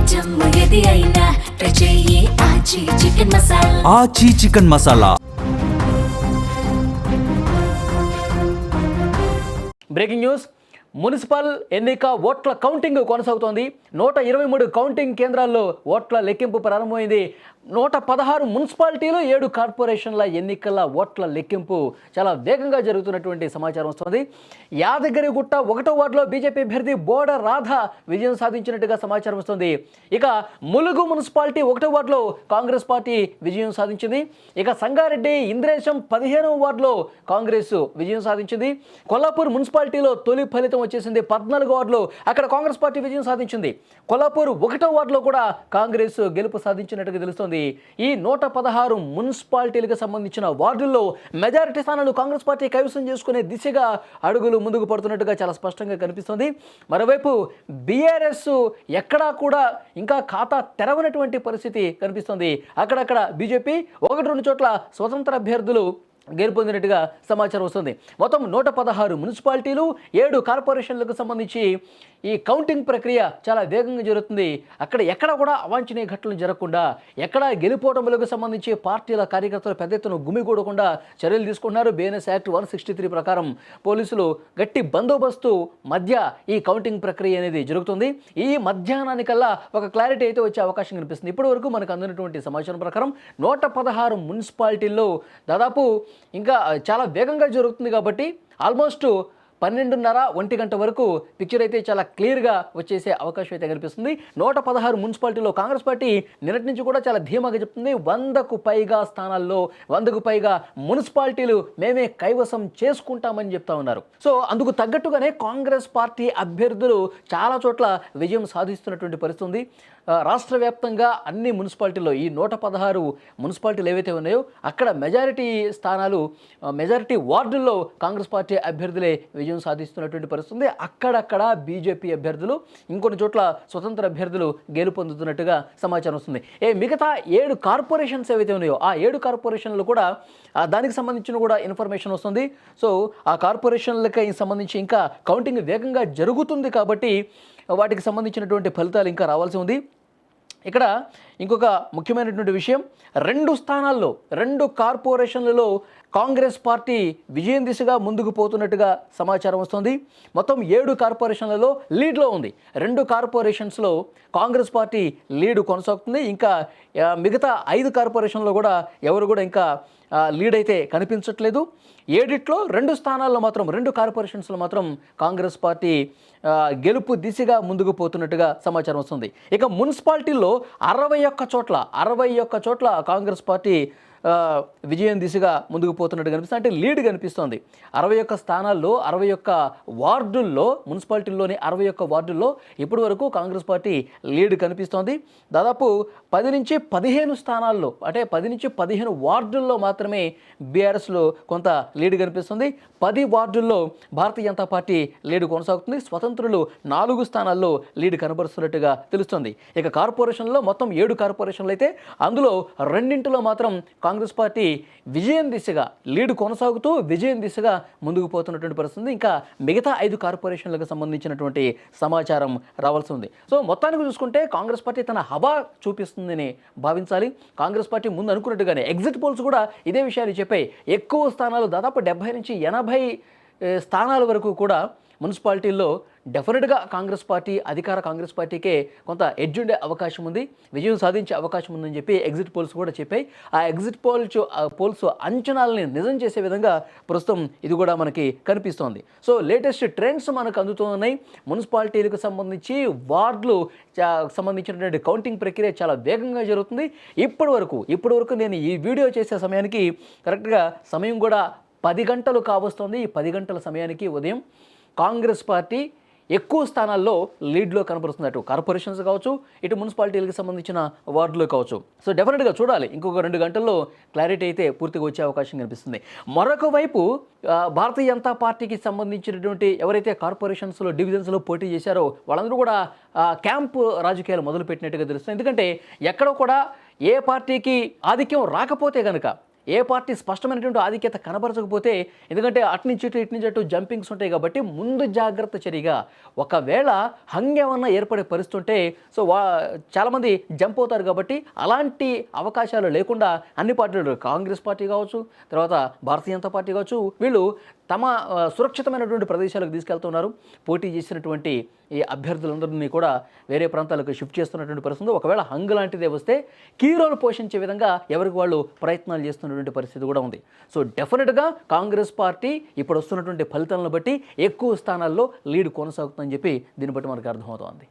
Item ఏది అయినా try చెయ్యి ఆచి చికెన్ మసాలా. ఆచి chicken masala. Breaking news. Municipal ఎన్నిక ఓట్ల కౌంటింగ్ కొనసాగుతోంది. 123 కౌంటింగ్ కేంద్రాల్లో ఓట్ల లెక్కింపు ప్రారంభమైంది. 116 మున్సిపాలిటీలు 7 కార్పొరేషన్ల ఎన్నికల ఓట్ల లెక్కింపు చాలా వేగంగా జరుగుతున్నటువంటి సమాచారం వస్తుంది. యాదగిరిగుట్ట 1వ వార్డులో బీజేపీ అభ్యర్థి బోడ రాధ విజయం సాధించినట్టుగా సమాచారం వస్తుంది. ఇక ములుగు మున్సిపాలిటీ 1వ వార్డులో కాంగ్రెస్ పార్టీ విజయం సాధించింది. ఇక సంగారెడ్డి ఇంద్రేశం 15వ వార్డులో కాంగ్రెస్ విజయం సాధించింది. కొల్లాపూర్ మున్సిపాలిటీలో తొలి ఫలితం వచ్చేసింది. 14వ వార్డులో అక్కడ కాంగ్రెస్ పార్టీ విజయం సాధించింది. కొల్లాపూర్ 1వ వార్డులో కూడా కాంగ్రెస్ గెలుపు సాధించినట్టుగా తెలుస్తోంది. ఈ 116 మున్సిపాలిటీలకు సంబంధించిన వార్డుల్లో మెజారిటీ స్థానాలు కాంగ్రెస్ పార్టీ కైవసం చేసుకునే దిశగా అడుగులు ముందుకు పడుతున్నట్టుగా చాలా స్పష్టంగా కనిపిస్తుంది. మరోవైపు బీఆర్ఎస్ ఎక్కడా కూడా ఇంకా ఖాతా తెరవనటువంటి పరిస్థితి కనిపిస్తుంది. అక్కడక్కడ బీజేపీ 1-2 చోట్ల స్వతంత్ర అభ్యర్థులు గెలుపొందినట్టుగా సమాచారం వస్తుంది. మొత్తం 116 మున్సిపాలిటీలు 7 కార్పొరేషన్లకు సంబంధించి ఈ కౌంటింగ్ ప్రక్రియ చాలా వేగంగా జరుగుతుంది. అక్కడ ఎక్కడ కూడా అవాంఛనీయ ఘటనలు జరగకుండా, ఎక్కడ గెలుపోవటములకు సంబంధించి పార్టీల కార్యకర్తలు పెద్ద ఎత్తున గుమిగూడకుండా చర్యలు తీసుకున్నారు. బిఎన్ఎస్ యాక్ట్ 163 ప్రకారం పోలీసులు గట్టి బందోబస్తు మధ్య ఈ కౌంటింగ్ ప్రక్రియ అనేది జరుగుతుంది. ఈ మధ్యాహ్నానికల్లా ఒక క్లారిటీ అయితే వచ్చే అవకాశం కనిపిస్తుంది. ఇప్పటి వరకు మనకు అందినటువంటి సమాచారం ప్రకారం 116 మున్సిపాలిటీల్లో దాదాపు ఇంకా చాలా వేగంగా జరుగుతుంది కాబట్టి ఆల్మోస్ట్ 12:30-1 గంట వరకు పిక్చర్ అయితే చాలా క్లియర్గా వచ్చేసే అవకాశం అయితే కనిపిస్తుంది. 116 మున్సిపాలిటీలో కాంగ్రెస్ పార్టీ నిన్నటి నుంచి కూడా చాలా ధీమాగా చెప్తుంది. 100కు పైగా స్థానాల్లో 100కు పైగా మున్సిపాలిటీలు మేమే కైవసం చేసుకుంటామని చెప్తా ఉన్నారు. సో అందుకు తగ్గట్టుగానే కాంగ్రెస్ పార్టీ అభ్యర్థులు చాలా చోట్ల విజయం సాధిస్తున్నటువంటి పరిస్థితి ఉంది. రాష్ట్ర వ్యాప్తంగా అన్ని మున్సిపాలిటీల్లో ఈ 116 మున్సిపాలిటీలు ఏవైతే ఉన్నాయో అక్కడ మెజారిటీ స్థానాలు, మెజారిటీ వార్డుల్లో కాంగ్రెస్ పార్టీ అభ్యర్థులే విజయం సాధిస్తున్నటువంటి పరిస్థితి. అక్కడక్కడ బీజేపీ అభ్యర్థులు, ఇంకొన్ని చోట్ల స్వతంత్ర అభ్యర్థులు గెలుపొందుతున్నట్టుగా సమాచారం వస్తుంది. మిగతా 7 కార్పొరేషన్స్ ఏవైతే ఉన్నాయో ఆ 7 కార్పొరేషన్లు కూడా దానికి సంబంధించిన కూడా ఇన్ఫర్మేషన్ వస్తుంది. సో ఆ కార్పొరేషన్లకి సంబంధించి ఇంకా కౌంటింగ్ వేగంగా జరుగుతుంది కాబట్టి వాటికి సంబంధించినటువంటి ఫలితాలు ఇంకా రావాల్సి ఉంది. ఇక్కడ ఇంకొక ముఖ్యమైనటువంటి విషయం, 2 స్థానాల్లో 2 కార్పొరేషన్లలో కాంగ్రెస్ పార్టీ విజయం దిశగా ముందుకు పోతున్నట్టుగా సమాచారం వస్తుంది. మొత్తం 7 కార్పొరేషన్లలో లీడ్లో ఉంది. 2 కార్పొరేషన్స్లో కాంగ్రెస్ పార్టీ లీడ్ కొనసాగుతుంది. ఇంకా మిగతా 5 కార్పొరేషన్లో కూడా ఎవరు కూడా ఇంకా లీడ్ అయితే కనిపించట్లేదు. 7ట్లో 2 స్థానాల్లో మాత్రం 2 కార్పొరేషన్స్లో మాత్రం కాంగ్రెస్ పార్టీ గెలుపు దిశగా ముందుకు పోతున్నట్టుగా సమాచారం వస్తుంది. ఇక మున్సిపాలిటీల్లో 61 చోట్ల కాంగ్రెస్ పార్టీ విజయం దిశగా ముందుకు పోతున్నట్టు కనిపిస్తుంది. అంటే లీడ్ కనిపిస్తోంది. 61 స్థానాల్లో 61 వార్డుల్లో, మున్సిపాలిటీల్లోని 61 వార్డుల్లో ఇప్పటి వరకు కాంగ్రెస్ పార్టీ లీడ్ కనిపిస్తోంది. దాదాపు 10-15 స్థానాల్లో, అంటే 10-15 వార్డుల్లో మాత్రమే బీఆర్ఎస్లో కొంత లీడ్ కనిపిస్తుంది. 10 వార్డుల్లో భారతీయ జనతా పార్టీ లీడ్ కొనసాగుతుంది. స్వతంత్రులు 4 స్థానాల్లో లీడ్ కనబరుస్తున్నట్టుగా తెలుస్తుంది. ఇక కార్పొరేషన్లో మొత్తం 7 కార్పొరేషన్లు అయితే అందులో 2 మాత్రం కాంగ్రెస్ పార్టీ విజయం దిశగా లీడ్ కొనసాగుతూ విజయం దిశగా ముందుకు పోతున్నటువంటి పరిస్థితి. ఇంకా మిగతా 5 కార్పొరేషన్లకు సంబంధించినటువంటి సమాచారం రావాల్సి ఉంది. సో మొత్తానికి చూసుకుంటే కాంగ్రెస్ పార్టీ తన హవా చూపిస్తుందని భావించాలి. కాంగ్రెస్ పార్టీ ముందు అనుకున్నట్టుగానే ఎగ్జిట్ పోల్స్ కూడా ఇదే విషయాన్ని చెప్పాయి. ఎక్కువ స్థానాలు, దాదాపు 70-80 స్థానాల వరకు కూడా మున్సిపాలిటీల్లో డెఫినెట్గా కాంగ్రెస్ పార్టీ, అధికార కాంగ్రెస్ పార్టీకే కొంత ఎడ్జ్ ఉండే అవకాశం ఉంది, విజయం సాధించే అవకాశం ఉందని చెప్పి ఎగ్జిట్ పోల్స్ కూడా చెప్పాయి. ఆ ఎగ్జిట్ పోల్స్ అంచనాలని నిజం చేసే విధంగా ప్రస్తుతం ఇది కూడా మనకి కనిపిస్తోంది. సో లేటెస్ట్ ట్రెండ్స్ మనకు అందుతున్నాయి. మున్సిపాలిటీలకు సంబంధించి వార్డులు సంబంధించినటువంటి కౌంటింగ్ ప్రక్రియ చాలా వేగంగా జరుగుతుంది. ఇప్పటి వరకు నేను ఈ వీడియో చేసే సమయానికి కరెక్ట్గా సమయం కూడా 10 గంటలు కావస్తుంది. ఈ 10 గంటల సమయానికి ఉదయం కాంగ్రెస్ పార్టీ ఎక్కువ స్థానాల్లో లీడ్లో కనబరుస్తుంది. అటు కార్పొరేషన్స్ కావచ్చు, ఇటు మున్సిపాలిటీలకు సంబంధించిన వార్డులు కావచ్చు. సో డెఫినెట్గా చూడాలి. ఇంకొక 2 గంటల్లో క్లారిటీ అయితే పూర్తిగా వచ్చే అవకాశం కనిపిస్తుంది. మరొక వైపు భారతీయ జనతా పార్టీకి సంబంధించినటువంటి ఎవరైతే కార్పొరేషన్స్లో, డివిజన్స్లో పోటీ చేశారో వాళ్ళందరూ కూడా క్యాంపు రాజకీయాలు మొదలుపెట్టినట్టుగా తెలుస్తుంది. ఎందుకంటే ఎక్కడో కూడా ఏ పార్టీకి ఆధిక్యం రాకపోతే కనుక, ఏ పార్టీ స్పష్టమైనటువంటి ఆధిక్యత కనబరచకపోతే, ఎందుకంటే అటు నుంచి అటు జంపింగ్స్ ఉంటాయి కాబట్టి ముందు జాగ్రత్త చర్యగా ఒకవేళ హంగేమన్నా ఏర్పడే పరిస్థితి ఉంటే చాలామంది జంప్ అవుతారు కాబట్టి అలాంటి అవకాశాలు లేకుండా అన్ని పార్టీలు, కాంగ్రెస్ పార్టీ కావచ్చు, తర్వాత భారతీయ జనతా పార్టీ కావచ్చు, వీళ్ళు తమ సురక్షితమైనటువంటి ప్రదేశాలకు తీసుకెళ్తున్నారు. పోటీ చేసినటువంటి ఈ అభ్యర్థులందరినీ కూడా వేరే ప్రాంతాలకు షిఫ్ట్ చేస్తున్నటువంటి పరిస్థితి. ఒకవేళ హంగ్ లాంటిదే వస్తే కీ రోల్ పోషించే విధంగా ఎవరికి వాళ్ళు ప్రయత్నాలు చేస్తున్నటువంటి పరిస్థితి కూడా ఉంది. సో డెఫినెట్గా కాంగ్రెస్ పార్టీ ఇప్పుడు వస్తున్నటువంటి ఫలితాలను బట్టి ఎక్కువ స్థానాల్లో లీడ్ కొనసాగుతుందని చెప్పి దీన్ని బట్టి మనకు అర్థమవుతోంది.